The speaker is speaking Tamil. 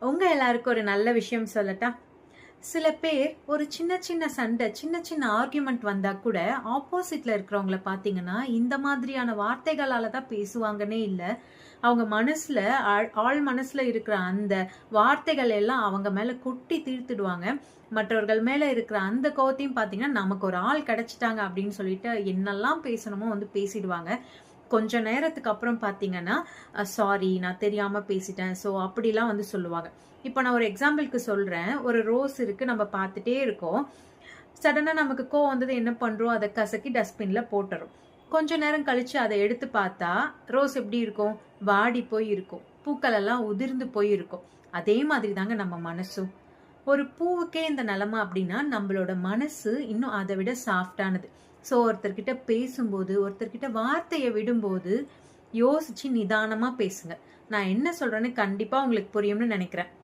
உங்க எல்லாருக்கும் ஒரு நல்ல விஷயம் சொல்லட்டா? சில பேர் ஒரு சின்ன சின்ன சண்டை, சின்ன சின்ன ஆர்கியூமெண்ட் வந்தா கூட ஆப்போசிட்ல இருக்கிறவங்கள பாத்தீங்கன்னா இந்த மாதிரியான வார்த்தைகளால தான் பேசுவாங்கன்னே இல்ல. அவங்க மனசுல ஆழ் மனசுல இருக்கிற அந்த வார்த்தைகள் எல்லாம் அவங்க மேல கொட்டி தீர்த்துடுவாங்க. மற்றவர்கள் மேல இருக்கிற அந்த கோவத்தையும் பாத்தீங்கன்னா நமக்கு ஒரு ஆள் கிடைச்சிட்டாங்க அப்படின்னு சொல்லிட்டு என்னெல்லாம் பேசணுமோ வந்து பேசிடுவாங்க. கொஞ்ச நேரத்துக்கு அப்புறம் பார்த்தீங்கன்னா, சாரி நான் தெரியாம பேசிட்டேன். ஸோ அப்படிலாம் வந்து சொல்லுவாங்க. இப்போ நான் ஒரு எக்ஸாம்பிள்க்கு சொல்றேன். ஒரு ரோஸ் இருக்கு. நம்ம பார்த்துட்டே இருக்கோம். சடனா நமக்கு கோவம் வந்தது என்ன பண்றோம்? அத கசக்கி டஸ்ட்பின்ல போட்டுறோம். கொஞ்ச நேரம் கழிச்சு அத எடுத்து பார்த்தா, ரோஸ் எப்படி இருக்கும்? வாடி போய் இருக்கும். பூக்கள் எல்லாம் உதிர்ந்து போய் இருக்கும். அதே மாதிரி தாங்க நம்ம மனசும். ஒரு பூவுக்கே இந்த நிலைமை அப்படின்னா, நம்மளோட மனசு இன்னும் அதை விட சாஃப்டானது. ஸோ ஒருத்தர்கிட்ட பேசும்போது, ஒருத்தர்கிட்ட வார்த்தையை விடும்போது, யோசிச்சு நிதானமா பேசுங்க. நான் என்ன சொல்றேன்னு கண்டிப்பா உங்களுக்கு புரியும்னு நினைக்கிறேன்.